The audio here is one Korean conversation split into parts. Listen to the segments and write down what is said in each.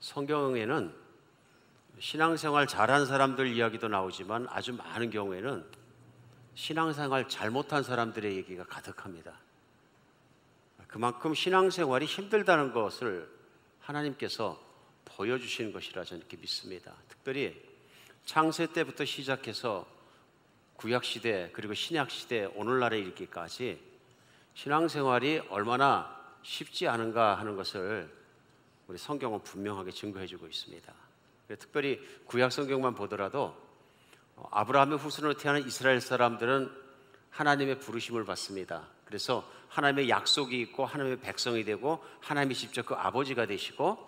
성경에는 신앙생활 잘한 사람들 이야기도 나오지만 아주 많은 경우에는 신앙생활 잘못한 사람들의 얘기가 가득합니다. 그만큼 신앙생활이 힘들다는 것을 하나님께서 보여주시는 것이라 저는 이렇게 믿습니다. 특별히 창세 때부터 시작해서 구약시대 그리고 신약시대 오늘날에 이르기까지 신앙생활이 얼마나 쉽지 않은가 하는 것을 우리 성경은 분명하게 증거해주고 있습니다. 특별히 구약 성경만 보더라도 아브라함의 후손으로 태어난 이스라엘 사람들은 하나님의 부르심을 받습니다. 그래서 하나님의 약속이 있고 하나님의 백성이 되고 하나님이 직접 그 아버지가 되시고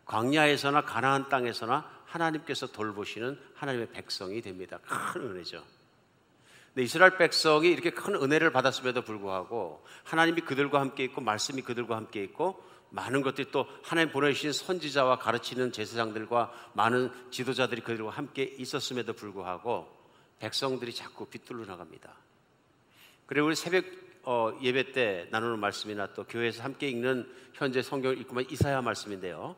광야에서나 가나안 땅에서나 하나님께서 돌보시는 하나님의 백성이 됩니다. 큰 은혜죠. 근데 이스라엘 백성이 이렇게 큰 은혜를 받았음에도 불구하고 하나님이 그들과 함께 있고 말씀이 그들과 함께 있고 많은 것들이 또 하나님 보내주신 선지자와 가르치는 제사장들과 많은 지도자들이 그들과 함께 있었음에도 불구하고 백성들이 자꾸 비뚤어 나갑니다. 그리고 우리 새벽 예배 때 나누는 말씀이나 또 교회에서 함께 읽는 현재 성경을 읽고 보면 이사야 말씀인데요.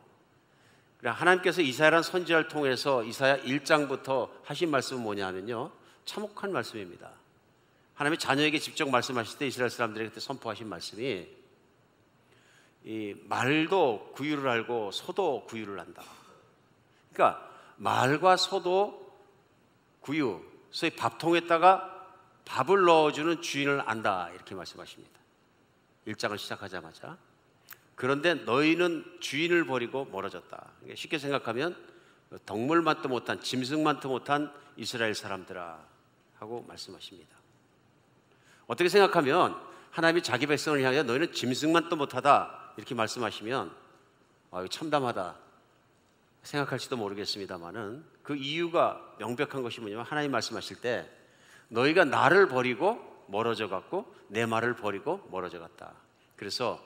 하나님께서 이사야라는 선지자를 통해서 이사야 1장부터 하신 말씀은 뭐냐면요, 참혹한 말씀입니다. 하나님의 자녀에게 직접 말씀하실 때 이스라엘 사람들에게 선포하신 말씀이 이 말도 구유를 알고 소도 구유를 안다. 그러니까 말과 소도 구유, 소위 밥통에다가 밥을 넣어주는 주인을 안다, 이렇게 말씀하십니다. 1장을 시작하자마자. 그런데 너희는 주인을 버리고 멀어졌다. 쉽게 생각하면 덕물만도 못한, 짐승만도 못한 이스라엘 사람들아 하고 말씀하십니다. 어떻게 생각하면 하나님이 자기 백성을 향해 너희는 짐승만도 못하다 이렇게 말씀하시면 이거 참담하다 생각할지도 모르겠습니다만은 그 이유가 명백한 것이 뭐냐면 하나님 말씀하실 때 너희가 나를 버리고 멀어져 갔고 내 말을 버리고 멀어져 갔다. 그래서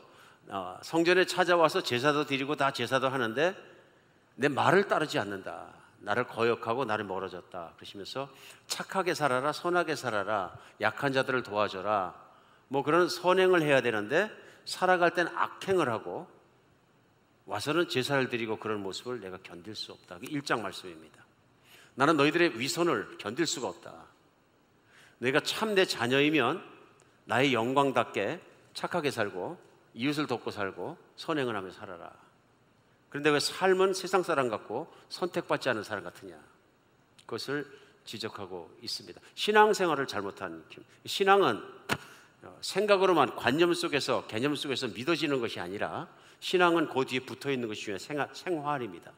성전에 찾아와서 제사도 드리고 다 제사도 하는데 내 말을 따르지 않는다. 나를 거역하고 나를 멀어졌다. 그러시면서 착하게 살아라, 선하게 살아라, 약한 자들을 도와줘라, 뭐 그런 선행을 해야 되는데 살아갈 땐 악행을 하고 와서는 제사를 드리고 그런 모습을 내가 견딜 수 없다. 1장 말씀입니다. 나는 너희들의 위선을 견딜 수가 없다. 너희가 참 내 자녀이면 나의 영광답게 착하게 살고 이웃을 돕고 살고 선행을 하며 살아라. 그런데 왜 삶은 세상 사람 같고 선택받지 않은 사람 같으냐, 그것을 지적하고 있습니다. 신앙생활을 잘못한, 신앙은 생각으로만 관념 속에서 개념 속에서 믿어지는 것이 아니라 신앙은 그 뒤에 붙어있는 것이 중요한 생활입니다.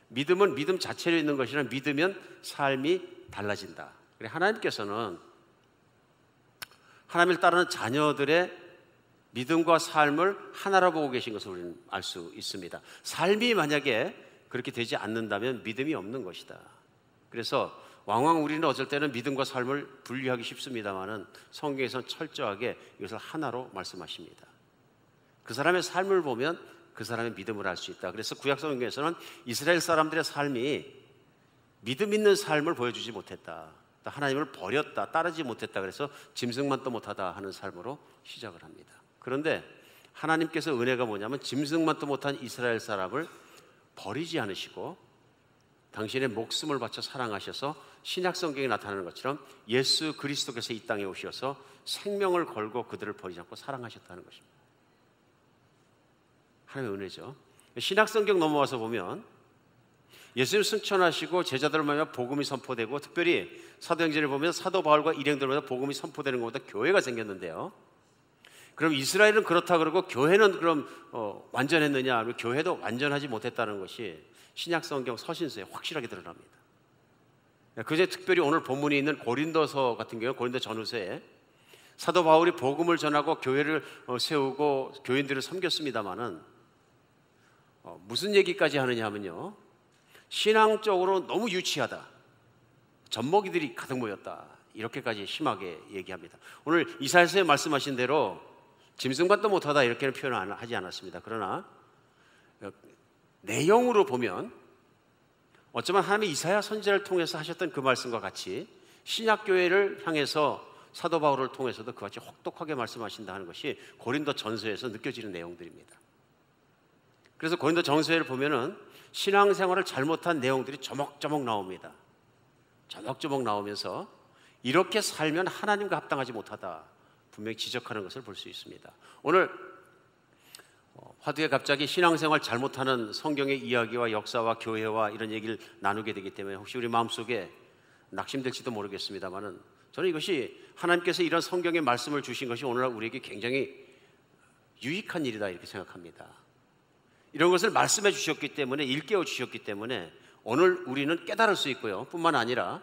믿음은 믿음 자체로 있는 것이라 믿으면 삶이 달라진다. 하나님께서는 하나님을 따르는 자녀들의 믿음과 삶을 하나로 보고 계신 것을 우리는 알 수 있습니다. 삶이 만약에 그렇게 되지 않는다면 믿음이 없는 것이다. 그래서 왕왕 우리는 어쩔 때는 믿음과 삶을 분리하기 쉽습니다만은 성경에서는 철저하게 이것을 하나로 말씀하십니다. 그 사람의 삶을 보면 그 사람의 믿음을 알 수 있다. 그래서 구약 성경에서는 이스라엘 사람들의 삶이 믿음 있는 삶을 보여주지 못했다. 하나님을 버렸다, 따르지 못했다. 그래서 짐승만도 못하다 하는 삶으로 시작을 합니다. 그런데 하나님께서 은혜가 뭐냐면 짐승만도 못한 이스라엘 사람을 버리지 않으시고 당신의 목숨을 바쳐 사랑하셔서 신약 성경에 나타나는 것처럼 예수 그리스도께서 이 땅에 오셔서 생명을 걸고 그들을 버리지 않고 사랑하셨다는 것입니다. 하나님의 은혜죠. 신약 성경 넘어와서 보면 예수님 승천하시고 제자들을 만나 복음이 선포되고, 특별히 사도행전을 보면 사도 바울과 일행들마다 복음이 선포되는 것보다 교회가 생겼는데요. 그럼 이스라엘은 그렇다 그러고 교회는 그럼 완전했느냐? 교회도 완전하지 못했다는 것이 신약 성경 서신서에 확실하게 드러납니다. 그제 특별히 오늘 본문이 있는 고린도서 같은 경우, 고린도 전후서에 사도 바울이 복음을 전하고 교회를 세우고 교인들을 섬겼습니다마는 무슨 얘기까지 하느냐 하면요, 신앙적으로 너무 유치하다, 젖먹이들이 가득 모였다, 이렇게까지 심하게 얘기합니다. 오늘 이사야서에 말씀하신 대로 짐승밭도 못하다 이렇게는 표현을 하지 않았습니다. 그러나 내용으로 보면 어쩌면 하나님이 이사야 선지자를 통해서 하셨던 그 말씀과 같이 신약교회를 향해서 사도 바울을 통해서도 그와 같이 혹독하게 말씀하신다 하는 것이 고린도 전서에서 느껴지는 내용들입니다. 그래서 고린도 전서를 보면은 신앙생활을 잘못한 내용들이 조목조목 나옵니다. 조목조목 나오면서 이렇게 살면 하나님과 합당하지 못하다 분명히 지적하는 것을 볼 수 있습니다. 오늘 화두에 갑자기 신앙생활 잘못하는 성경의 이야기와 역사와 교회와 이런 얘기를 나누게 되기 때문에 혹시 우리 마음속에 낙심될지도 모르겠습니다만은 저는 이것이 하나님께서 이런 성경의 말씀을 주신 것이 오늘날 우리에게 굉장히 유익한 일이다 이렇게 생각합니다. 이런 것을 말씀해 주셨기 때문에 일깨워 주셨기 때문에 오늘 우리는 깨달을 수 있고요. 뿐만 아니라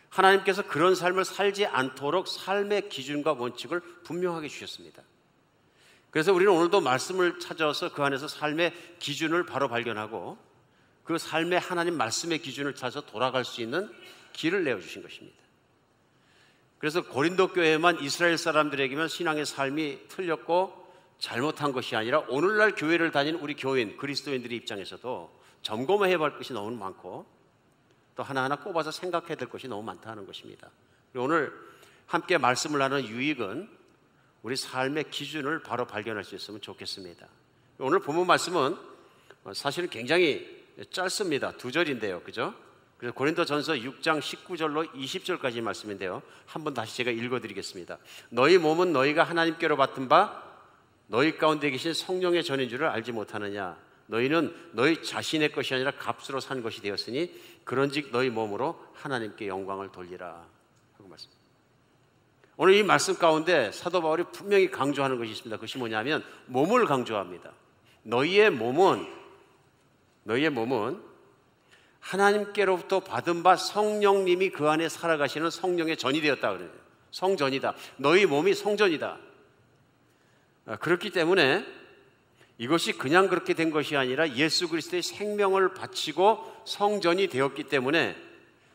하나님께서 그런 삶을 살지 않도록 삶의 기준과 원칙을 분명하게 주셨습니다. 그래서 우리는 오늘도 말씀을 찾아서 그 안에서 삶의 기준을 바로 발견하고 그 삶의 하나님 말씀의 기준을 찾아서 돌아갈 수 있는 길을 내어주신 것입니다. 그래서 고린도 교회만 이스라엘 사람들에게만 신앙의 삶이 틀렸고 잘못한 것이 아니라 오늘날 교회를 다니는 우리 교인, 그리스도인들의 입장에서도 점검해야 할 것이 너무 많고 또 하나하나 꼽아서 생각해야 될 것이 너무 많다는 것입니다. 오늘 함께 말씀을 나누는 유익은 우리 삶의 기준을 바로 발견할 수 있으면 좋겠습니다. 오늘 본문 말씀은 사실은 굉장히 짧습니다. 2절인데요. 그죠? 그래서 고린도전서 6장 19절로 20절까지 말씀인데요. 한번 다시 제가 읽어드리겠습니다. 너희 몸은 너희가 하나님께로 받은 바 너희 가운데 계신 성령의 전인 줄을 알지 못하느냐. 너희는 너희 자신의 것이 아니라 값으로 산 것이 되었으니 그런즉 너희 몸으로 하나님께 영광을 돌리라 하고 말씀. 오늘 이 말씀 가운데 사도 바울이 분명히 강조하는 것이 있습니다. 그것이 뭐냐면 몸을 강조합니다. 너희의 몸은 하나님께로부터 받은 바 성령님이 그 안에 살아가시는 성령의 전이 되었다 그래요. 성전이다. 너희 몸이 성전이다. 그렇기 때문에 이것이 그냥 그렇게 된 것이 아니라 예수 그리스도의 생명을 바치고 성전이 되었기 때문에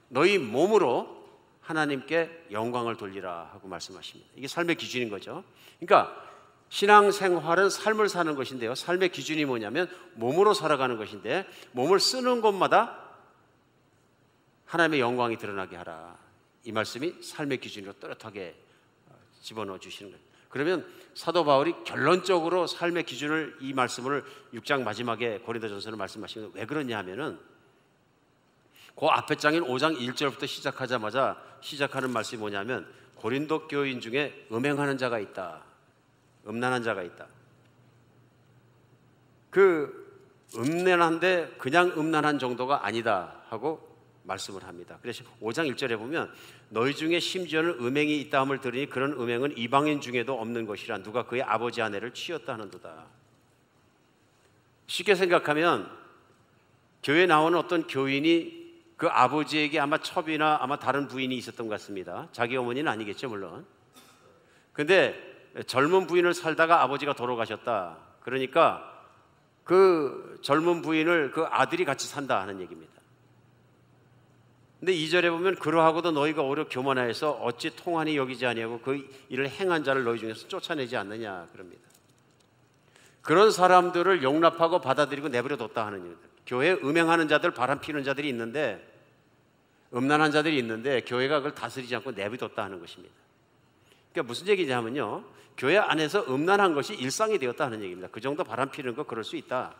너희 몸으로 하나님께 영광을 돌리라 하고 말씀하십니다. 이게 삶의 기준인 거죠. 그러니까 신앙생활은 삶을 사는 것인데요. 삶의 기준이 뭐냐면 몸으로 살아가는 것인데 몸을 쓰는 곳마다 하나님의 영광이 드러나게 하라. 이 말씀이 삶의 기준으로 또렷하게 집어넣어 주시는 거예요. 그러면 사도 바울이 결론적으로 삶의 기준을 이 말씀을 6장 마지막에 고린도전서를 말씀하시는 왜 그러냐 하면은 그 앞에 장인 5장 1절부터 시작하자마자 시작하는 말씀이 뭐냐면 고린도 교인 중에 음행하는 자가 있다. 음란한 자가 있다. 그 음란한데 그냥 음란한 정도가 아니다 하고 말씀을 합니다. 그래서 5장 1절에 보면 너희 중에 심지어는 음행이 있다함을 들으니 그런 음행은 이방인 중에도 없는 것이라 누가 그의 아버지 아내를 취했다 하는도다. 쉽게 생각하면 교회에 나오는 어떤 교인이 그 아버지에게 아마 첩이나 아마 다른 부인이 있었던 것 같습니다. 자기 어머니는 아니겠죠 물론. 근데 젊은 부인을 살다가 아버지가 돌아가셨다. 그러니까 그 젊은 부인을 그 아들이 같이 산다 하는 얘기입니다. 근데 2절에 보면 그러하고도 너희가 오히려 교만하여서 어찌 통한이 여기지 아니하고 그 일을 행한 자를 너희 중에서 쫓아내지 않느냐 그럽니다. 그런 사람들을 용납하고 받아들이고 내버려뒀다 하는 얘기입니다. 교회에 음행하는 자들, 바람 피는 자들이 있는데 음란한 자들이 있는데 교회가 그걸 다스리지 않고 내버려뒀다 하는 것입니다. 그러니까 무슨 얘기냐면요, 교회 안에서 음란한 것이 일상이 되었다 하는 얘기입니다. 그 정도 바람 피는 거 그럴 수 있다.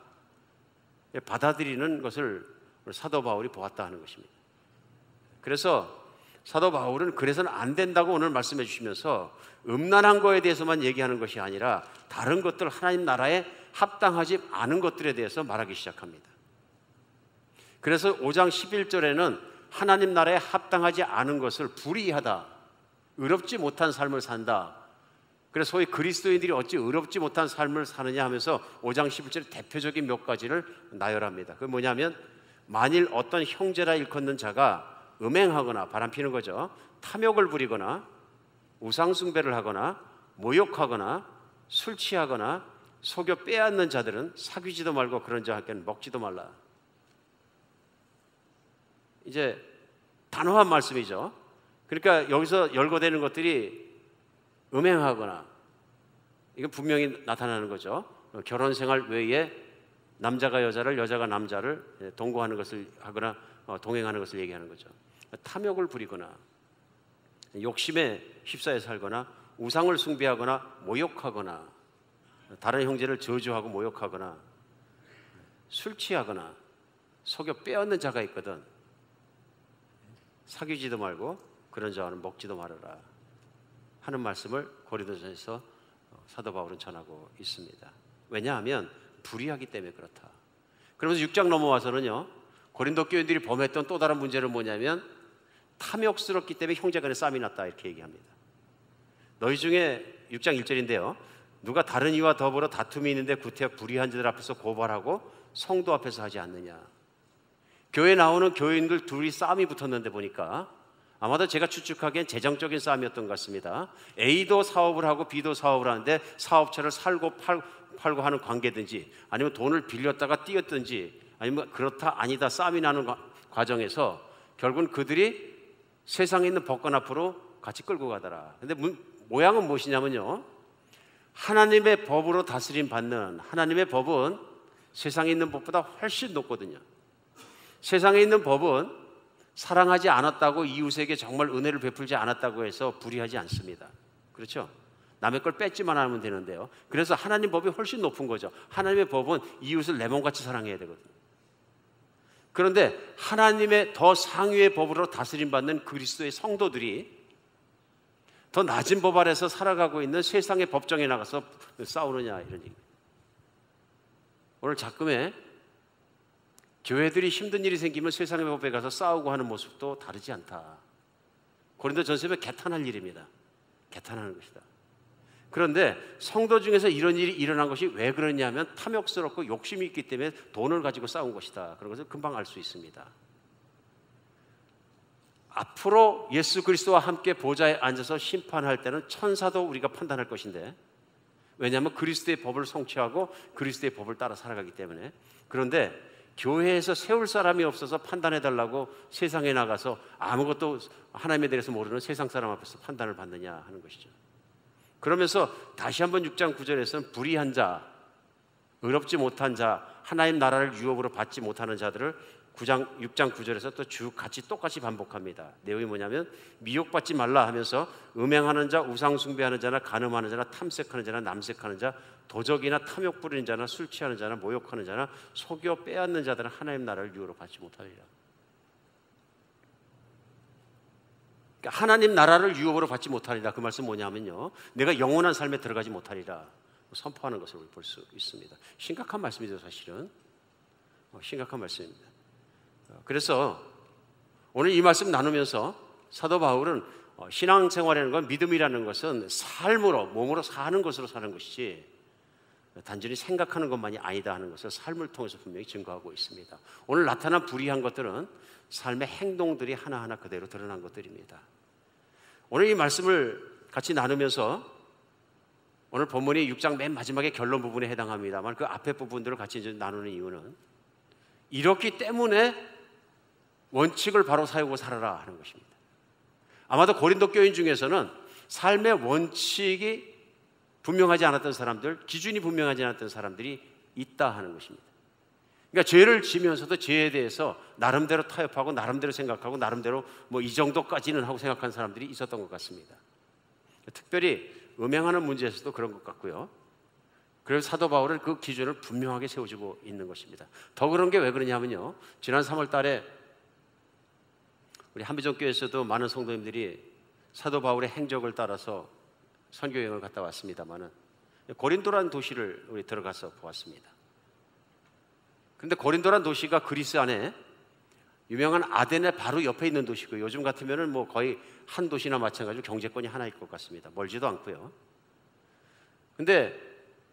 받아들이는 것을 사도 바울이 보았다 하는 것입니다. 그래서 사도 바울은 그래서는 안 된다고 오늘 말씀해 주시면서 음란한 거에 대해서만 얘기하는 것이 아니라 다른 것들 하나님 나라에 합당하지 않은 것들에 대해서 말하기 시작합니다. 그래서 5장 11절에는 하나님 나라에 합당하지 않은 것을 불의하다, 의롭지 못한 삶을 산다. 그래서 소위 그리스도인들이 어찌 의롭지 못한 삶을 사느냐 하면서 5장 11절에 대표적인 몇 가지를 나열합니다. 그게 뭐냐면 만일 어떤 형제라 일컫는 자가 음행하거나 바람피는 거죠. 탐욕을 부리거나 우상숭배를 하거나 모욕하거나 술 취하거나 속여 빼앗는 자들은 사귀지도 말고 그런 자와 함께는 먹지도 말라. 이제 단호한 말씀이죠. 그러니까 여기서 열거되는 것들이 음행하거나 이건 분명히 나타나는 거죠. 결혼 생활 외에 남자가 여자를 여자가 남자를 동거하는 것을 하거나 동행하는 것을 얘기하는 거죠. 탐욕을 부리거나 욕심에 휩싸여 살거나 우상을 숭배하거나 모욕하거나 다른 형제를 저주하고 모욕하거나 술 취하거나 속여 빼앗는 자가 있거든 사귀지도 말고 그런 자와는 먹지도 말아라 하는 말씀을 고린도전에서 사도 바울은 전하고 있습니다. 왜냐하면 불의하기 때문에 그렇다. 그러면서 6장 넘어와서는요, 고린도 교인들이 범했던 또 다른 문제는 뭐냐면 탐욕스럽기 때문에 형제간에 싸움이 났다 이렇게 얘기합니다. 너희 중에 6장 1절인데요, 누가 다른 이와 더불어 다툼이 있는데 구태여 불의한 자들 앞에서 고발하고 성도 앞에서 하지 않느냐. 교회 나오는 교인들 둘이 싸움이 붙었는데 보니까 아마도 제가 추측하기엔 재정적인 싸움이었던 것 같습니다. A도 사업을 하고 B도 사업을 하는데 사업체를 살고 팔고 하는 관계든지 아니면 돈을 빌렸다가 띄었든지 아니면 그렇다 아니다 싸움이 나는 과정에서 결국은 그들이 세상에 있는 법관 앞으로 같이 끌고 가더라. 근데 모양은 무엇이냐면요, 하나님의 법으로 다스림 받는 하나님의 법은 세상에 있는 법보다 훨씬 높거든요. 세상에 있는 법은 사랑하지 않았다고 이웃에게 정말 은혜를 베풀지 않았다고 해서 불의하지 않습니다. 그렇죠? 남의 걸 뺏지만 하면 되는데요. 그래서 하나님 법이 훨씬 높은 거죠. 하나님의 법은 이웃을 내 몸같이 사랑해야 되거든요. 그런데 하나님의 더 상위의 법으로 다스림 받는 그리스도의 성도들이 더 낮은 법 아래서 살아가고 있는 세상의 법정에 나가서 싸우느냐 이런 얘기입니다. 오늘 작금에 교회들이 힘든 일이 생기면 세상의 법에 가서 싸우고 하는 모습도 다르지 않다. 고린도 전서에 개탄할 일입니다. 개탄하는 것이다. 그런데 성도 중에서 이런 일이 일어난 것이 왜 그러냐면 탐욕스럽고 욕심이 있기 때문에 돈을 가지고 싸운 것이다. 그런 것을 금방 알 수 있습니다. 앞으로 예수 그리스도와 함께 보좌에 앉아서 심판할 때는 천사도 우리가 판단할 것인데, 왜냐하면 그리스도의 법을 성취하고 그리스도의 법을 따라 살아가기 때문에. 그런데 교회에서 세울 사람이 없어서 판단해달라고 세상에 나가서 아무것도 하나님에 대해서 모르는 세상 사람 앞에서 판단을 받느냐 하는 것이죠. 그러면서 다시 한번 6장 9절에서는 불의한 자, 의롭지 못한 자, 하나님 나라를 유업으로 받지 못하는 자들을 6장 9절에서 또 같이 똑같이 반복합니다. 내용이 뭐냐면 미혹받지 말라 하면서 음행하는 자, 우상 숭배하는 자나 간음하는 자나 탐색하는 자나 남색하는 자, 도적이나 탐욕 부리는 자나 술 취하는 자나 모욕하는 자나 속여 빼앗는 자들은 하나님 나라를 유업으로 받지 못하리라. 그러니까 하나님 나라를 유업으로 받지 못하리라. 그 말씀 뭐냐면요, 내가 영원한 삶에 들어가지 못하리라 선포하는 것을 볼 수 있습니다. 심각한 말씀이죠. 사실은 심각한 말씀입니다. 그래서 오늘 이 말씀 나누면서 사도 바울은 신앙생활이라는 건, 믿음이라는 것은 삶으로, 몸으로 사는 것으로 사는 것이지 단순히 생각하는 것만이 아니다 하는 것을 삶을 통해서 분명히 증거하고 있습니다. 오늘 나타난 불의한 것들은 삶의 행동들이 하나하나 그대로 드러난 것들입니다. 오늘 이 말씀을 같이 나누면서 오늘 본문이 6장 맨 마지막에 결론 부분에 해당합니다만 그 앞에 부분들을 같이 이제 나누는 이유는 이렇기 때문에 원칙을 바로 세우고 살아라 하는 것입니다. 아마도 고린도 교인 중에서는 삶의 원칙이 분명하지 않았던 사람들, 기준이 분명하지 않았던 사람들이 있다 하는 것입니다. 그러니까 죄를 지면서도 죄에 대해서 나름대로 타협하고 나름대로 생각하고 나름대로 뭐 이 정도까지는 하고 생각한 사람들이 있었던 것 같습니다. 특별히 음행하는 문제에서도 그런 것 같고요. 그래서 사도 바울은 그 기준을 분명하게 세워주고 있는 것입니다. 더 그런 게 왜 그러냐면요, 지난 3월 달에 우리 한비전 교회에서도 많은 성도님들이 사도 바울의 행적을 따라서 선교 여행을 갔다 왔습니다만은 고린도라는 도시를 우리 들어가서 보았습니다. 그런데 고린도라는 도시가 그리스 안에 유명한 아덴의 바로 옆에 있는 도시고, 요즘 같으면은 뭐 거의 한 도시나 마찬가지로 경제권이 하나일 것 같습니다. 멀지도 않고요. 그런데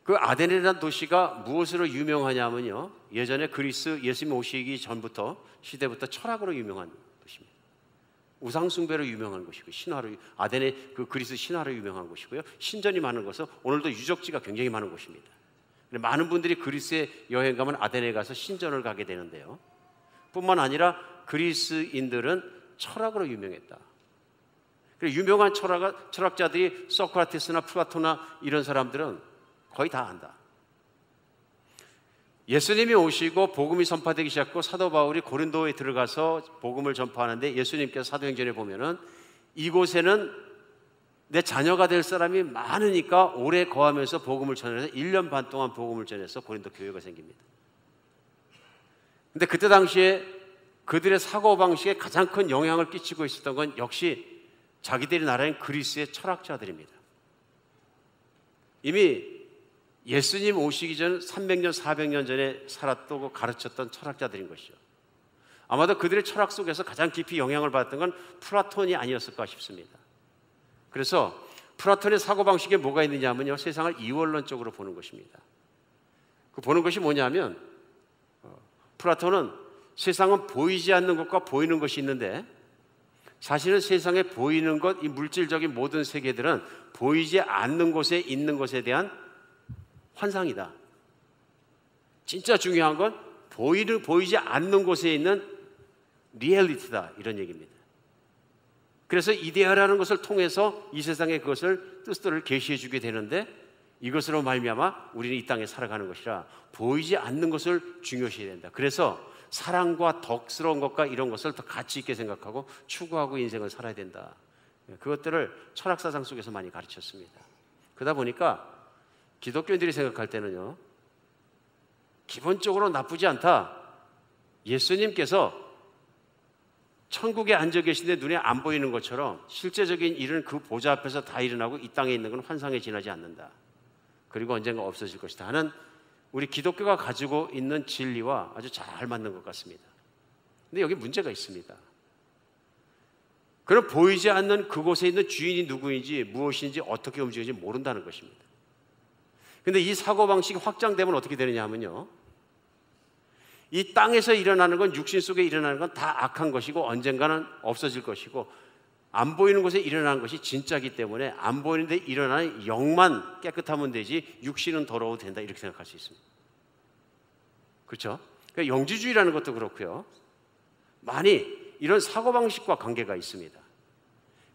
그 아덴이라는 도시가 무엇으로 유명하냐면요, 예전에 그리스 예수님 오시기 전부터 시대부터 철학으로 유명한 도시입니다. 우상숭배로 유명한 곳이고, 신화로, 아덴의 그 그리스 신화로 유명한 곳이고요. 신전이 많은 것은 오늘도 유적지가 굉장히 많은 곳입니다. 많은 분들이 그리스에 여행 가면 아덴에 가서 신전을 가게 되는데요, 뿐만 아니라 그리스인들은 철학으로 유명했다. 그리고 유명한 철학자들이 소크라테스나 플라토나 이런 사람들은 거의 다 안다. 예수님이 오시고 복음이 전파되기 시작하고 사도 바울이 고린도에 들어가서 복음을 전파하는데, 예수님께서 사도행전에 보면은 이곳에는 내 자녀가 될 사람이 많으니까 오래 거하면서 복음을 전해서 1년 반 동안 복음을 전해서 고린도 교회가 생깁니다. 근데 그때 당시에 그들의 사고방식에 가장 큰 영향을 끼치고 있었던 건 역시 자기들의 나라인 그리스의 철학자들입니다. 이미 예수님 오시기 전 300년, 400년 전에 살았고 가르쳤던 철학자들인 것이죠. 아마도 그들의 철학 속에서 가장 깊이 영향을 받았던 건 플라톤이 아니었을까 싶습니다. 그래서 플라톤의 사고방식에 뭐가 있느냐 하면요, 세상을 이원론적으로 보는 것입니다. 그 보는 것이 뭐냐면, 플라톤은 세상은 보이지 않는 것과 보이는 것이 있는데, 사실은 세상에 보이는 것, 이 물질적인 모든 세계들은 보이지 않는 곳에 있는 것에 대한 환상이다. 진짜 중요한 건 보이지 않는 곳에 있는 리얼리티다, 이런 얘기입니다. 그래서 이데아라는 것을 통해서 이 세상에 그것을 뜻들을 계시해 주게 되는데, 이것으로 말미암아 우리는 이 땅에 살아가는 것이라 보이지 않는 것을 중요시해야 된다. 그래서 사랑과 덕스러운 것과 이런 것을 더 가치 있게 생각하고 추구하고 인생을 살아야 된다. 그것들을 철학사상 속에서 많이 가르쳤습니다. 그러다 보니까 기독교인들이 생각할 때는요, 기본적으로 나쁘지 않다. 예수님께서 천국에 앉아 계신데 눈에 안 보이는 것처럼 실제적인 일은 그 보좌 앞에서 다 일어나고 이 땅에 있는 건 환상에 지나지 않는다. 그리고 언젠가 없어질 것이다 하는 우리 기독교가 가지고 있는 진리와 아주 잘 맞는 것 같습니다. 근데 여기 문제가 있습니다. 그럼 보이지 않는 그곳에 있는 주인이 누구인지 무엇인지 어떻게 움직이는지 모른다는 것입니다. 근데 이 사고방식이 확장되면 어떻게 되느냐 하면요, 이 땅에서 일어나는 건, 육신 속에 일어나는 건 다 악한 것이고 언젠가는 없어질 것이고, 안 보이는 곳에 일어나는 것이 진짜이기 때문에 안 보이는 데 일어나는 영만 깨끗하면 되지 육신은 더러워도 된다, 이렇게 생각할 수 있습니다. 그렇죠? 그러니까 영지주의라는 것도 그렇고요, 많이 이런 사고방식과 관계가 있습니다.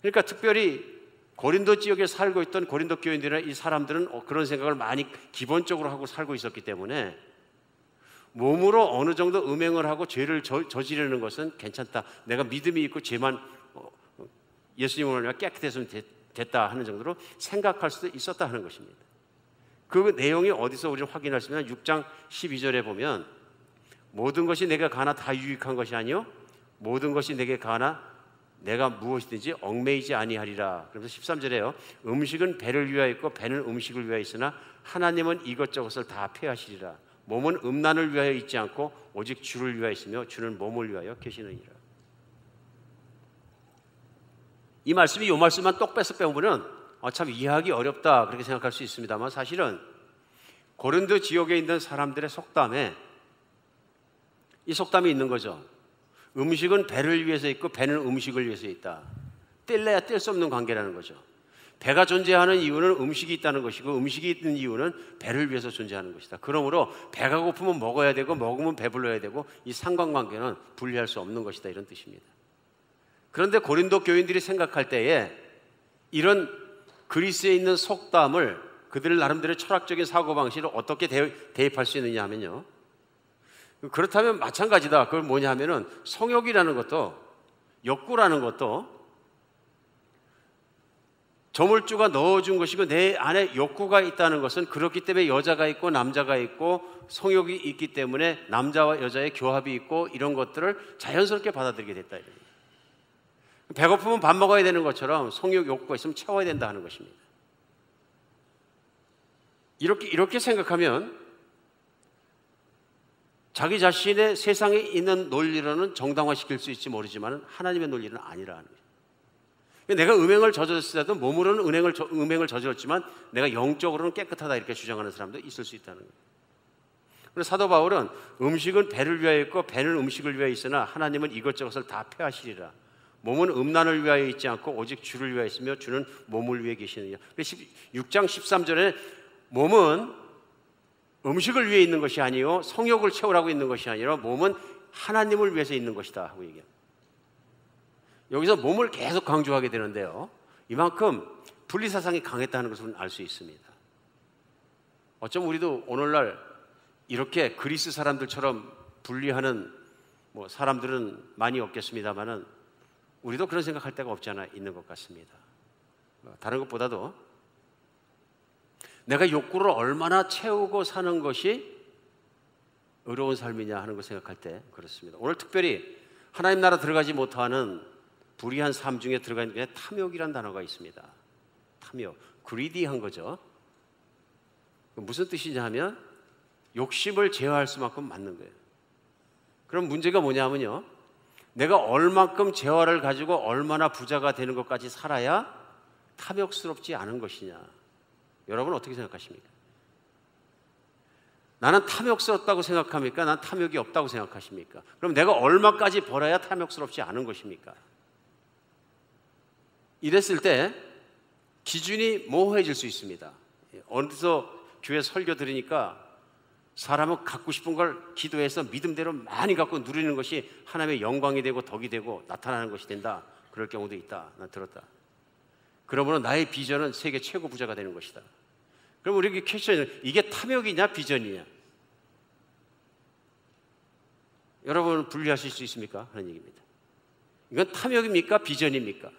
그러니까 특별히 고린도 지역에 살고 있던 고린도 교인들이나 이 사람들은 그런 생각을 많이 기본적으로 하고 살고 있었기 때문에 몸으로 어느 정도 음행을 하고 죄를 저지르는 것은 괜찮다. 내가 믿음이 있고 죄만 예수님을 깨끗했으면 됐다 하는 정도로 생각할 수도 있었다 하는 것입니다. 그 내용이 어디서 우리는 확인할 수 있냐면 6장 12절에 보면, 모든 것이 내게 가나 다 유익한 것이 아니요 모든 것이 내게 가나 내가 무엇이든지 얽매이지 아니하리라. 그러면서 13절에요, 음식은 배를 위하여 있고 배는 음식을 위하여 있으나 하나님은 이것저것을 다 폐하시리라. 몸은 음란을 위하여 있지 않고 오직 주를 위하여 있으며 주는 몸을 위하여 계시느니라. 이 말씀이 이 말씀만 똑 뺏어 빼보면 참 이해하기 어렵다 그렇게 생각할 수 있습니다만, 사실은 고린도 지역에 있는 사람들의 속담에 이 속담이 있는 거죠. 음식은 배를 위해서 있고 배는 음식을 위해서 있다. 뗄래야 뗄 수 없는 관계라는 거죠. 배가 존재하는 이유는 음식이 있다는 것이고, 음식이 있는 이유는 배를 위해서 존재하는 것이다. 그러므로 배가 고프면 먹어야 되고 먹으면 배불러야 되고, 이 상관관계는 분리할 수 없는 것이다, 이런 뜻입니다. 그런데 고린도 교인들이 생각할 때에 이런 그리스에 있는 속담을 그들 나름대로 철학적인 사고방식을 어떻게 대입할 수 있느냐 하면요, 그렇다면 마찬가지다. 그걸 뭐냐 하면은 성욕이라는 것도, 욕구라는 것도 저물주가 넣어준 것이고, 내 안에 욕구가 있다는 것은 그렇기 때문에 여자가 있고 남자가 있고 성욕이 있기 때문에 남자와 여자의 교합이 있고, 이런 것들을 자연스럽게 받아들이게 됐다. 배고프면 밥 먹어야 되는 것처럼 성욕 욕구가 있으면 채워야 된다 하는 것입니다. 이렇게 생각하면 자기 자신의 세상에 있는 논리로는 정당화시킬 수 있을지 모르지만 하나님의 논리는 아니라는 거예요. 내가 음행을 저질렀어도 몸으로는 음행을 저질렀지만 내가 영적으로는 깨끗하다, 이렇게 주장하는 사람도 있을 수 있다는 거예요. 그래서 사도 바울은 음식은 배를 위하여 있고 배는 음식을 위하여 있으나 하나님은 이것저것을 다 폐하시리라. 몸은 음란을 위하여 있지 않고 오직 주를 위하여 있으며 주는 몸을 위해 계시느냐. 6장 13절에 몸은 음식을 위해 있는 것이 아니요 성욕을 채우라고 있는 것이 아니라 몸은 하나님을 위해서 있는 것이다 하고 얘기합니다. 여기서 몸을 계속 강조하게 되는데요, 이만큼 분리사상이 강했다는 것을 알 수 있습니다. 어쩜 우리도 오늘날 이렇게 그리스 사람들처럼 분리하는 사람들은 많이 없겠습니다만은 우리도 그런 생각할 때가 없지 않아 있는 것 같습니다. 다른 것보다도 내가 욕구를 얼마나 채우고 사는 것이 의로운 삶이냐 하는 걸 생각할 때 그렇습니다. 오늘 특별히 하나님 나라 들어가지 못하는 불의한 삶 중에 들어가 있는 게 탐욕이란 단어가 있습니다. 탐욕, greedy한 거죠. 무슨 뜻이냐 하면 욕심을 제어할 수만큼 맞는 거예요. 그럼 문제가 뭐냐면요, 내가 얼만큼 재화를 가지고 얼마나 부자가 되는 것까지 살아야 탐욕스럽지 않은 것이냐. 여러분 어떻게 생각하십니까? 나는 탐욕스럽다고 생각합니까? 난 탐욕이 없다고 생각하십니까? 그럼 내가 얼마까지 벌어야 탐욕스럽지 않은 것입니까? 이랬을 때 기준이 모호해질 수 있습니다. 어디서 교회 설교 들으니까 사람은 갖고 싶은 걸 기도해서 믿음대로 많이 갖고 누리는 것이 하나님의 영광이 되고 덕이 되고 나타나는 것이 된다. 그럴 경우도 있다. 난 들었다. 그러므로 나의 비전은 세계 최고 부자가 되는 것이다. 그럼 우리 퀘스천은 이게 탐욕이냐 비전이냐? 여러분 분리하실 수 있습니까? 하는 얘기입니다. 이건 탐욕입니까? 비전입니까?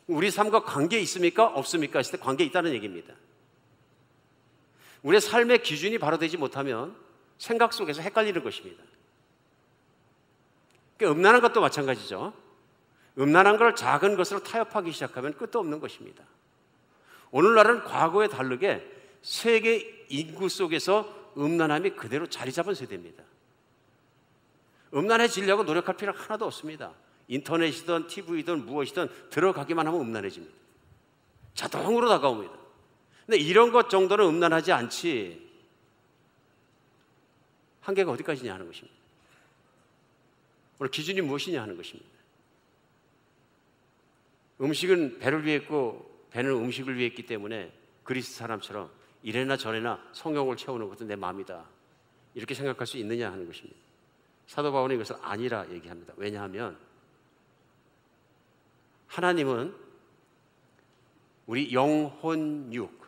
우리 삶과 관계 있습니까? 없습니까? 했을 때 관계 있다는 얘기입니다. 우리의 삶의 기준이 바로 되지 못하면 생각 속에서 헷갈리는 것입니다. 그러니까 음란한 것도 마찬가지죠. 음란한 걸 작은 것으로 타협하기 시작하면 끝도 없는 것입니다. 오늘날은 과거에 다르게 세계 인구 속에서 음란함이 그대로 자리 잡은 세대입니다. 음란해지려고 노력할 필요는 하나도 없습니다. 인터넷이든 TV든 무엇이든 들어가기만 하면 음란해집니다. 자동으로 다가옵니다. 근데 이런 것 정도는 음란하지 않지. 한계가 어디까지냐 하는 것입니다. 오늘 기준이 무엇이냐 하는 것입니다. 음식은 배를 위해 했고 배는 음식을 위해 했기 때문에 그리스 사람처럼 이래나 저래나 성욕을 채우는 것도 내 마음이다. 이렇게 생각할 수 있느냐 하는 것입니다. 사도 바울은 이것을 아니라 얘기합니다. 왜냐하면 하나님은 우리 영혼 육,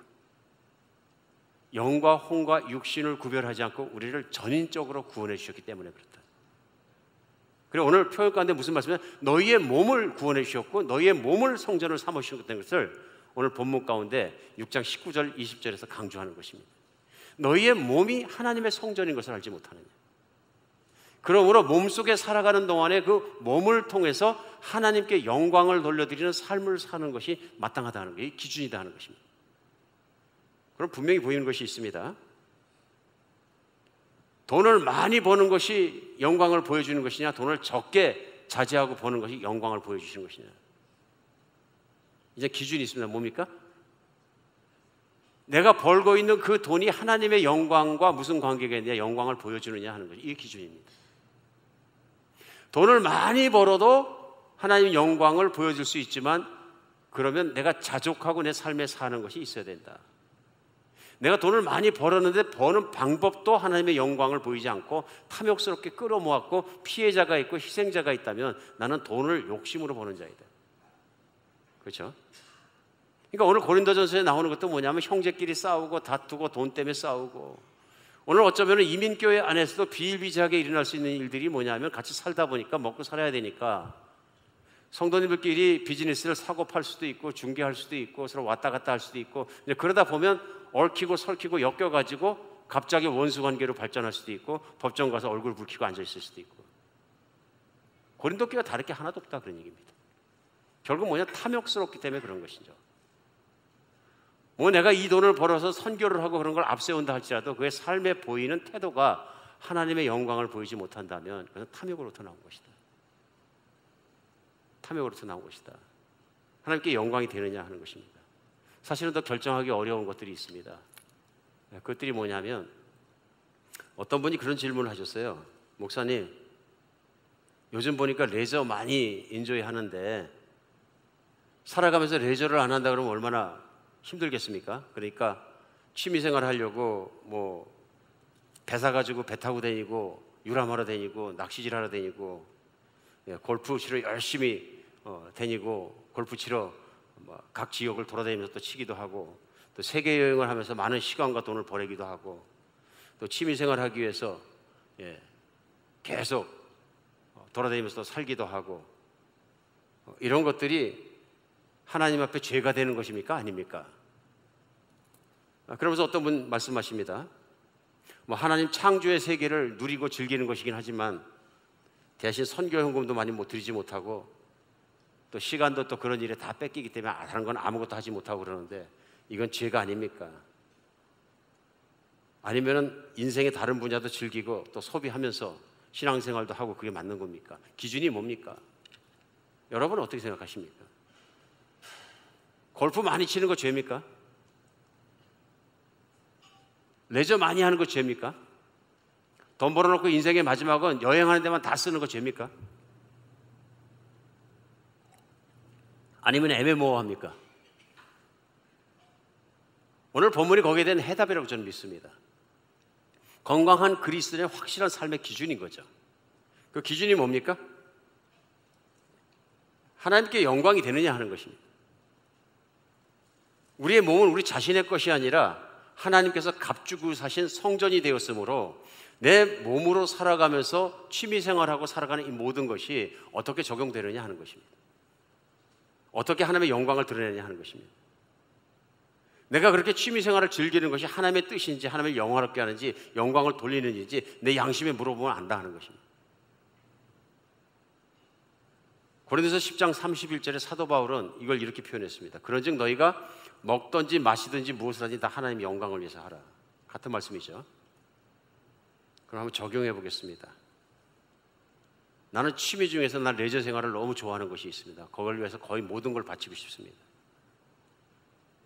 영과 혼과 육신을 구별하지 않고 우리를 전인적으로 구원해 주셨기 때문에 그렇다. 그리고 오늘 표현 가운데 무슨 말씀이냐? 너희의 몸을 구원해 주셨고 너희의 몸을 성전을 삼으셨다는 것을 오늘 본문 가운데 6장 19절 20절에서 강조하는 것입니다. 너희의 몸이 하나님의 성전인 것을 알지 못하느냐. 그러므로 몸속에 살아가는 동안에 그 몸을 통해서 하나님께 영광을 돌려드리는 삶을 사는 것이 마땅하다는 게 기준이다 하는 것입니다. 그럼 분명히 보이는 것이 있습니다. 돈을 많이 버는 것이 영광을 보여주는 것이냐, 돈을 적게 자제하고 버는 것이 영광을 보여주시는 것이냐. 이제 기준이 있습니다. 뭡니까? 내가 벌고 있는 그 돈이 하나님의 영광과 무슨 관계가 있느냐, 영광을 보여주느냐 하는 것이 이게 기준입니다. 돈을 많이 벌어도 하나님의 영광을 보여줄 수 있지만 그러면 내가 자족하고 내 삶에 사는 것이 있어야 된다. 내가 돈을 많이 벌었는데 버는 방법도 하나님의 영광을 보이지 않고 탐욕스럽게 끌어모았고 피해자가 있고 희생자가 있다면 나는 돈을 욕심으로 버는 자이다. 그렇죠? 그러니까 오늘 고린도전서에 나오는 것도 뭐냐면 형제끼리 싸우고 다투고 돈 때문에 싸우고, 오늘 어쩌면 이민교회 안에서도 비일비재하게 일어날 수 있는 일들이 뭐냐면 같이 살다 보니까 먹고 살아야 되니까 성도님들끼리 비즈니스를 사고 팔 수도 있고 중개할 수도 있고 서로 왔다 갔다 할 수도 있고, 그러다 보면 얽히고 설키고 엮여가지고 갑자기 원수관계로 발전할 수도 있고 법정 가서 얼굴 붉히고 앉아있을 수도 있고. 고린도 교회가 다를 게 하나도 없다 그런 얘기입니다. 결국 뭐냐, 탐욕스럽기 때문에 그런 것이죠. 뭐 내가 이 돈을 벌어서 선교를 하고 그런 걸 앞세운다 할지라도 그의 삶에 보이는 태도가 하나님의 영광을 보이지 못한다면 그것은 탐욕으로부터 나온 것이다. 탐욕으로부터 나온 것이다. 하나님께 영광이 되느냐 하는 것입니다. 사실은 더 결정하기 어려운 것들이 있습니다. 그것들이 뭐냐면, 어떤 분이 그런 질문을 하셨어요. 목사님, 요즘 보니까 레저 많이 인조이 하는데 살아가면서 레저를 안 한다 그러면 얼마나 힘들겠습니까? 그러니까 취미생활 하려고 뭐 배 사가지고 배 타고 다니고 유람하러 다니고 낚시질하러 다니고 골프 치러 열심히 다니고 골프 치러 각 지역을 돌아다니면서 또 치기도 하고 또 세계 여행을 하면서 많은 시간과 돈을 보내기도 하고 또 취미생활 하기 위해서 계속 돌아다니면서 또 살기도 하고, 이런 것들이 하나님 앞에 죄가 되는 것입니까? 아닙니까? 그러면서 어떤 분 말씀하십니다. 뭐 하나님 창조의 세계를 누리고 즐기는 것이긴 하지만 대신 선교 헌금도 많이 못 드리지 못하고 또 시간도 또 그런 일에 다 뺏기기 때문에 다른 건 아무것도 하지 못하고 그러는데 이건 죄가 아닙니까? 아니면은 인생의 다른 분야도 즐기고 또 소비하면서 신앙생활도 하고 그게 맞는 겁니까? 기준이 뭡니까? 여러분은 어떻게 생각하십니까? 골프 많이 치는 거 죄입니까? 레저 많이 하는 거 죄입니까? 돈 벌어놓고 인생의 마지막은 여행하는 데만 다 쓰는 거 죄입니까? 아니면 애매모호합니까? 오늘 본문이 거기에 대한 해답이라고 저는 믿습니다. 건강한 그리스도인의 확실한 삶의 기준인 거죠. 그 기준이 뭡니까? 하나님께 영광이 되느냐 하는 것입니다. 우리의 몸은 우리 자신의 것이 아니라 하나님께서 값주고 사신 성전이 되었으므로 내 몸으로 살아가면서 취미생활하고 살아가는 이 모든 것이 어떻게 적용되느냐 하는 것입니다. 어떻게 하나님의 영광을 드러내느냐 하는 것입니다. 내가 그렇게 취미생활을 즐기는 것이 하나님의 뜻인지 하나님을 영화롭게 하는지 영광을 돌리는 일인지 내 양심에 물어보면 안다 하는 것입니다. 고린도서 10장 31절에 사도 바울은 이걸 이렇게 표현했습니다. 그런즉 너희가 먹든지 마시든지 무엇을 하든지 다 하나님의 영광을 위해서 하라. 같은 말씀이죠. 그럼 한번 적용해 보겠습니다. 나는 취미 중에서 난 레저 생활을 너무 좋아하는 것이 있습니다. 그걸 위해서 거의 모든 걸 바치고 싶습니다.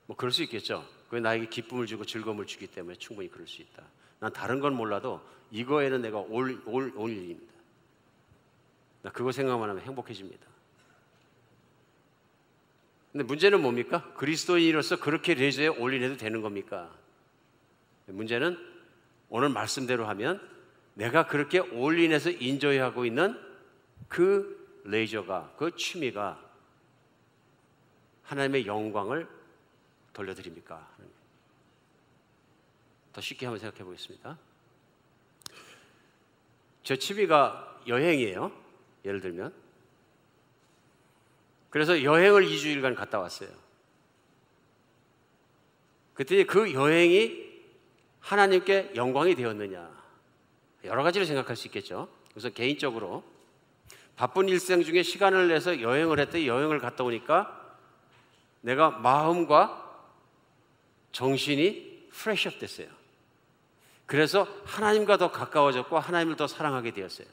뭐 그럴 수 있겠죠. 그게 나에게 기쁨을 주고 즐거움을 주기 때문에 충분히 그럴 수 있다. 난 다른 건 몰라도 이거에는 내가 올 일입니다. 나 그거 생각만 하면 행복해집니다. 근데 문제는 뭡니까? 그리스도인으로서 그렇게 레저에 올인해도 되는 겁니까? 문제는 오늘 말씀대로 하면 내가 그렇게 올인해서 인조이하고 있는 그 레저가, 그 취미가 하나님의 영광을 돌려드립니까? 더 쉽게 한번 생각해 보겠습니다. 저 취미가 여행이에요. 예를 들면 그래서 여행을 2주일간 갔다 왔어요. 그때 그 여행이 하나님께 영광이 되었느냐 여러 가지로 생각할 수 있겠죠. 그래서 개인적으로 바쁜 일생 중에 시간을 내서 여행을 했더니 여행을 갔다 오니까 내가 마음과 정신이 프레시업 됐어요. 그래서 하나님과 더 가까워졌고 하나님을 더 사랑하게 되었어요.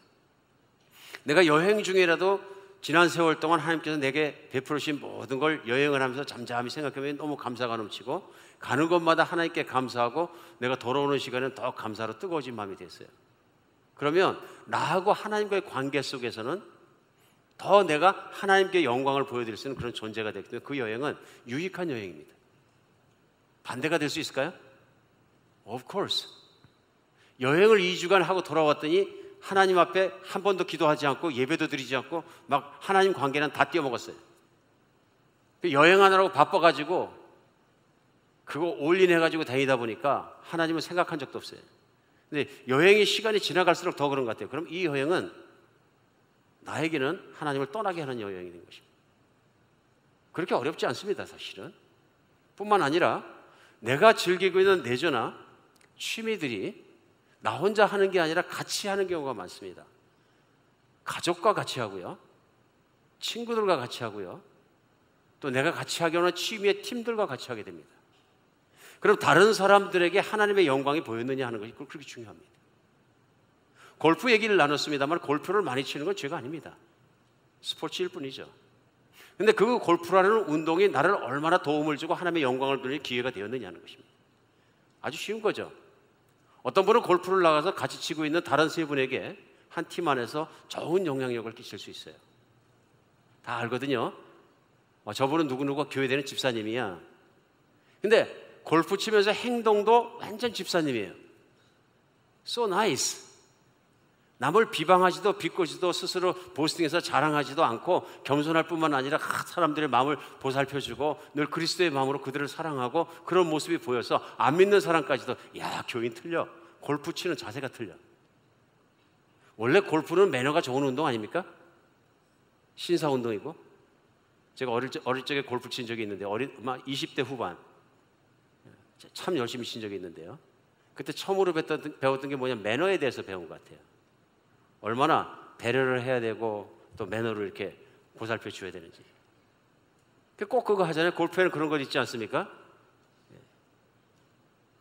내가 여행 중이라도 지난 세월 동안 하나님께서 내게 베풀으신 모든 걸 여행을 하면서 잠잠히 생각하면 너무 감사가 넘치고 가는 곳마다 하나님께 감사하고 내가 돌아오는 시간에는 더 감사로 뜨거워진 마음이 됐어요. 그러면 나하고 하나님과의 관계 속에서는 더 내가 하나님께 영광을 보여드릴 수 있는 그런 존재가 되기 때문에 그 여행은 유익한 여행입니다. 반대가 될 수 있을까요? Of course. 여행을 2주간 하고 돌아왔더니 하나님 앞에 한 번도 기도하지 않고 예배도 드리지 않고 막 하나님 관계는 다 띄어먹었어요. 여행하느라고 바빠가지고 그거 올인해가지고 다니다 보니까 하나님을 생각한 적도 없어요. 근데 여행의 시간이 지나갈수록 더 그런 것 같아요. 그럼 이 여행은 나에게는 하나님을 떠나게 하는 여행이 된 것입니다. 그렇게 어렵지 않습니다, 사실은. 뿐만 아니라 내가 즐기고 있는 레저나 취미들이 나 혼자 하는 게 아니라 같이 하는 경우가 많습니다. 가족과 같이 하고요. 친구들과 같이 하고요. 또 내가 같이 하게 하는 취미의 팀들과 같이 하게 됩니다. 그럼 다른 사람들에게 하나님의 영광이 보였느냐 하는 것이 그렇게 중요합니다. 골프 얘기를 나눴습니다만 골프를 많이 치는 건 죄가 아닙니다. 스포츠일 뿐이죠. 근데 그 골프라는 운동이 나를 얼마나 도움을 주고 하나님의 영광을 누릴 기회가 되었느냐 하는 것입니다. 아주 쉬운 거죠. 어떤 분은 골프를 나가서 같이 치고 있는 다른 세 분에게 한 팀 안에서 좋은 영향력을 끼칠 수 있어요. 다 알거든요. 저분은 누구누구 교회되는 집사님이야. 근데 골프 치면서 행동도 완전 집사님이에요. So nice. 남을 비방하지도 비꼬지도 스스로 보스팅해서 자랑하지도 않고 겸손할 뿐만 아니라 사람들의 마음을 보살펴주고 늘 그리스도의 마음으로 그들을 사랑하고 그런 모습이 보여서 안 믿는 사람까지도 야 교인 틀려. 골프 치는 자세가 틀려. 원래 골프는 매너가 좋은 운동 아닙니까? 신사운동이고 제가 어릴 적에 골프 친 적이 있는데 20대 후반 참 열심히 친 적이 있는데요. 그때 처음으로 배웠던 게 뭐냐면 매너에 대해서 배운 것 같아요. 얼마나 배려를 해야 되고 또 매너를 이렇게 보살펴 줘야 되는지. 꼭 그거 하잖아요. 골프에는 그런 거 있지 않습니까?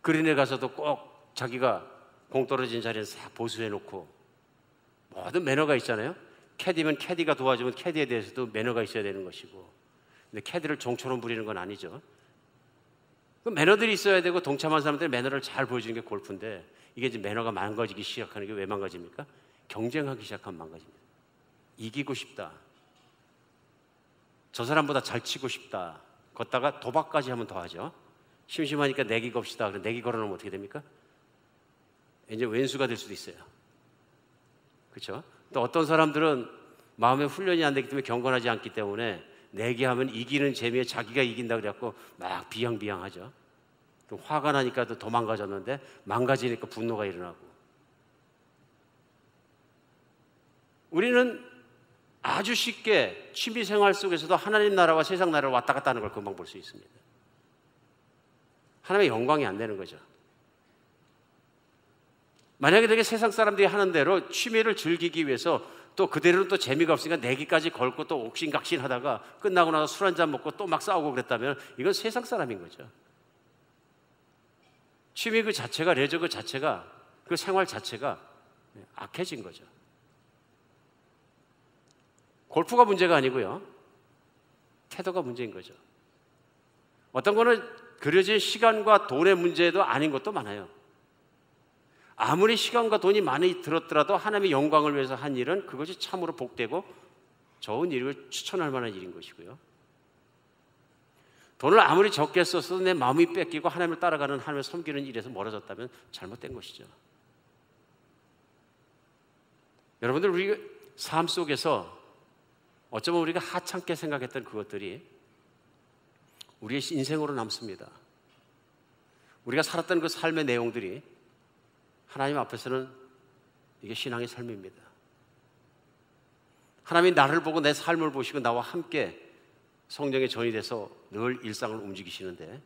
그린에 가서도 꼭 자기가 공 떨어진 자리에 싹 보수해 놓고 모든 매너가 있잖아요. 캐디면 캐디가 도와주면 캐디에 대해서도 매너가 있어야 되는 것이고, 근데 캐디를 종처럼 부리는 건 아니죠. 그 매너들이 있어야 되고 동참한 사람들이 매너를 잘 보여주는 게 골프인데, 이게 이제 매너가 망가지기 시작하는 게 왜 망가집니까? 경쟁하기 시작하면 망가집니다. 이기고 싶다, 저 사람보다 잘 치고 싶다, 걷다가 도박까지 하면 더 하죠. 심심하니까 내기 겁시다. 그럼 내기 걸어놓으면 어떻게 됩니까? 이제 왼수가 될 수도 있어요. 그렇죠? 또 어떤 사람들은 마음의 훈련이 안 되기 때문에 경건하지 않기 때문에 내기하면 이기는 재미에 자기가 이긴다 그래갖고 막 비양비양하죠. 또 화가 나니까 또 더 망가졌는데, 망가지니까 분노가 일어나고. 우리는 아주 쉽게 취미생활 속에서도 하나님 나라와 세상 나라를 왔다 갔다 하는 걸 금방 볼 수 있습니다. 하나님의 영광이 안 되는 거죠. 만약에 되게 세상 사람들이 하는 대로 취미를 즐기기 위해서 또 그대로는 또 재미가 없으니까 내기까지 걸고 또 옥신각신 하다가 끝나고 나서 술 한잔 먹고 또 막 싸우고 그랬다면 이건 세상 사람인 거죠. 취미 그 자체가, 레저 그 자체가, 그 생활 자체가 악해진 거죠. 골프가 문제가 아니고요, 태도가 문제인 거죠. 어떤 거는 그려진 시간과 돈의 문제도 아닌 것도 많아요. 아무리 시간과 돈이 많이 들었더라도 하나님의 영광을 위해서 한 일은 그것이 참으로 복되고 좋은 일을 추천할 만한 일인 것이고요. 돈을 아무리 적게 썼어도 내 마음이 뺏기고 하나님을 따라가는, 하나님을 섬기는 일에서 멀어졌다면 잘못된 것이죠. 여러분들, 우리 삶 속에서 어쩌면 우리가 하찮게 생각했던 그것들이 우리의 인생으로 남습니다. 우리가 살았던 그 삶의 내용들이 하나님 앞에서는 이게 신앙의 삶입니다. 하나님이 나를 보고 내 삶을 보시고 나와 함께 성령의 전이 돼서 늘 일상을 움직이시는데,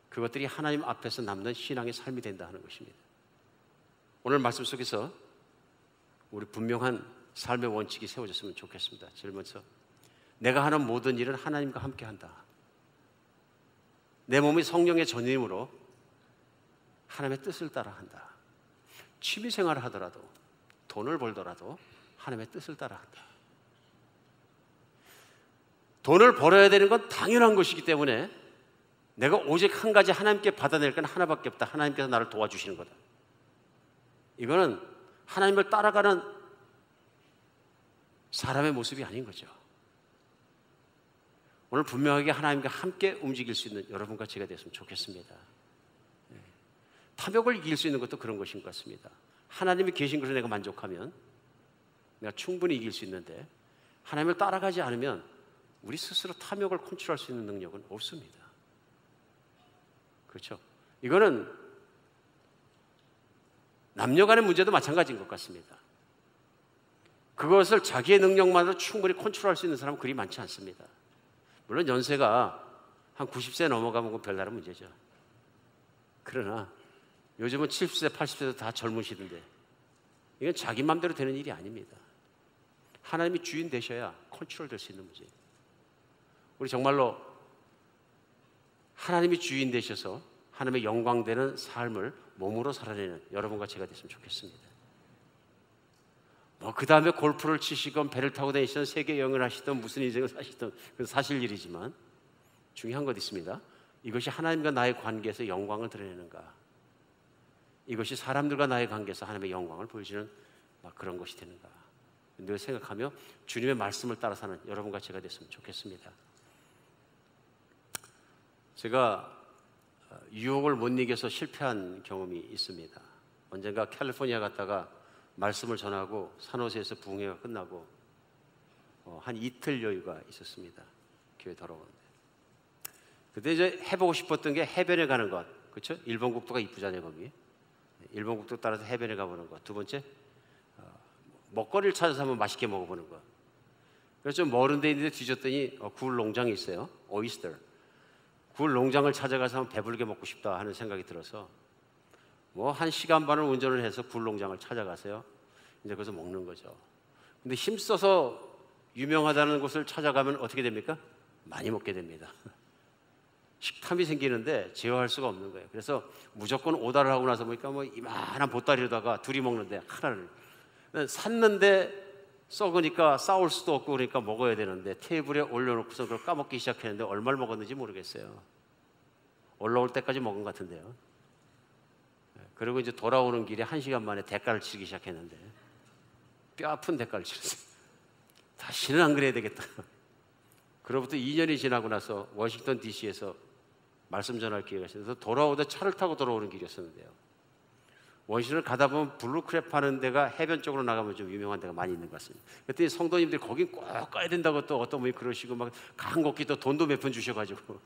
그것들이 하나님 앞에서 남는 신앙의 삶이 된다 하는 것입니다. 오늘 말씀 속에서 우리 분명한 삶의 원칙이 세워졌으면 좋겠습니다. 제일 먼저, 내가 하는 모든 일은 하나님과 함께 한다. 내 몸이 성령의 전임으로 하나님의 뜻을 따라 한다. 취미생활을 하더라도, 돈을 벌더라도 하나님의 뜻을 따라 한다. 돈을 벌어야 되는 건 당연한 것이기 때문에 내가 오직 한 가지 하나님께 받아낼 건 하나밖에 없다. 하나님께서 나를 도와주시는 거다. 이거는 하나님을 따라가는 사람의 모습이 아닌 거죠. 오늘 분명하게 하나님과 함께 움직일 수 있는 여러분과 제가 됐으면 좋겠습니다. 탐욕을 이길 수 있는 것도 그런 것인 것 같습니다. 하나님이 계신 것에 내가 만족하면 내가 충분히 이길 수 있는데, 하나님을 따라가지 않으면 우리 스스로 탐욕을 컨트롤할 수 있는 능력은 없습니다. 그렇죠? 이거는 남녀 간의 문제도 마찬가지인 것 같습니다. 그것을 자기의 능력만으로 충분히 컨트롤할 수 있는 사람은 그리 많지 않습니다. 물론 연세가 한 90세 넘어가면 별다른 문제죠. 그러나 요즘은 70세, 80세도 다 젊으시던데 이건 자기 마음대로 되는 일이 아닙니다. 하나님이 주인 되셔야 컨트롤 될 수 있는 문제예요. 우리 정말로 하나님이 주인 되셔서 하나님의 영광되는 삶을 몸으로 살아내는 여러분과 제가 됐으면 좋겠습니다. 그 다음에 골프를 치시건 배를 타고 다니시던 세계 여행을 하시던 무슨 인생을 사시던 그건 사실 일이지만, 중요한 것 있습니다. 이것이 하나님과 나의 관계에서 영광을 드러내는가, 이것이 사람들과 나의 관계에서 하나님의 영광을 보여주는 그런 것이 되는가, 늘 생각하며 주님의 말씀을 따라 사는 여러분과 제가 됐으면 좋겠습니다. 제가 유혹을 못 이겨서 실패한 경험이 있습니다. 언젠가 캘리포니아 갔다가 말씀을 전하고 산호세에서 부흥회가 끝나고 한 이틀 여유가 있었습니다. 교회 돌아오는데 그때 이제 해보고 싶었던 게 해변에 가는 것, 그렇죠? 일본 국도가 이쁘잖아요. 거기 일본 국도 따라서 해변에 가보는 것. 두 번째, 먹거리를 찾아서 한번 맛있게 먹어보는 것. 그래서 좀 멀은 데 있는데 뒤졌더니 굴 농장이 있어요. 오이스터 굴 농장을 찾아가서 한번 배불게 먹고 싶다 하는 생각이 들어서 뭐 1시간 반을 운전을 해서 굴농장을 찾아가세요. 이제 거기서 먹는 거죠. 근데 힘써서 유명하다는 곳을 찾아가면 어떻게 됩니까? 많이 먹게 됩니다. 식탐이 생기는데 제어할 수가 없는 거예요. 그래서 무조건 오다를 하고 나서 보니까 뭐 이만한 보따리로다가 둘이 먹는데 하나를 샀는데 썩으니까 싸울 수도 없고 그러니까 먹어야 되는데 테이블에 올려놓고서 그걸 까먹기 시작했는데 얼마를 먹었는지 모르겠어요. 올라올 때까지 먹은 것 같은데요. 그리고 이제 돌아오는 길에 1시간 만에 대가를 치기 시작했는데 뼈 아픈 대가를 치렀어요. 다시는 안 그래야 되겠다. 그로부터 2년이 지나고 나서 워싱턴 DC에서 말씀 전할 기회가 있어서 돌아오다 차를 타고 돌아오는 길이었었는데요. 워싱턴을 가다 보면 블루크랩 하는 데가 해변 쪽으로 나가면 좀 유명한 데가 많이 있는 것 같습니다. 그랬더니 성도님들이 거긴 꼭 가야 된다고 또 어떤 분이 그러시고 막 간곡히 또 돈도 몇 푼 주셔가지고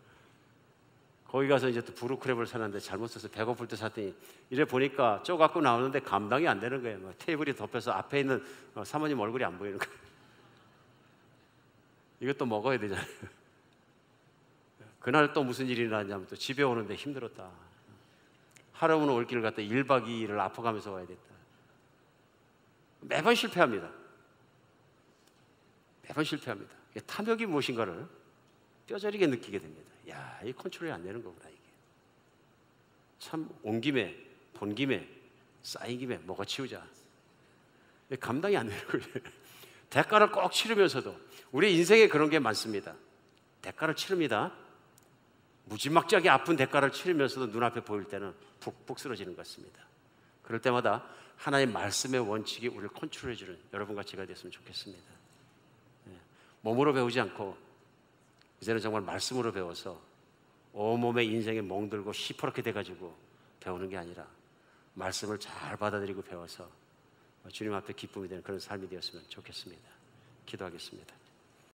거기 가서 이제 또 블루크랩을 사는데 잘못 써서 배고플 때 샀더니 이래 보니까 쪼 갖고 나오는데 감당이 안 되는 거예요. 막 테이블이 덮여서 앞에 있는 사모님 얼굴이 안 보이는 거예요. 이것도 먹어야 되잖아요. 그날 또 무슨 일이 일어났냐면 또 집에 오는데 힘들었다. 하루는 올 길을 갔다 1박 2일을 아파가면서 와야 됐다. 매번 실패합니다. 매번 실패합니다. 탐욕이 무엇인가를 뼈저리게 느끼게 됩니다. 야, 이 컨트롤이 안 되는 거구나 이게. 참 온 김에 본 김에 쌓인 김에 먹어 치우자. 감당이 안 되는 거예요. 대가를 꼭 치르면서도 우리 인생에 그런 게 많습니다. 대가를 치릅니다. 무지막지하게 아픈 대가를 치르면서도 눈앞에 보일 때는 푹푹 쓰러지는 것 같습니다. 그럴 때마다 하나님의 말씀의 원칙이 우리를 컨트롤해주는 여러분과 제가 됐으면 좋겠습니다. 몸으로 배우지 않고 이제는 정말 말씀으로 배워서 온몸의 인생에 멍들고 시퍼렇게 돼가지고 배우는 게 아니라 말씀을 잘 받아들이고 배워서 주님 앞에 기쁨이 되는 그런 삶이 되었으면 좋겠습니다. 기도하겠습니다.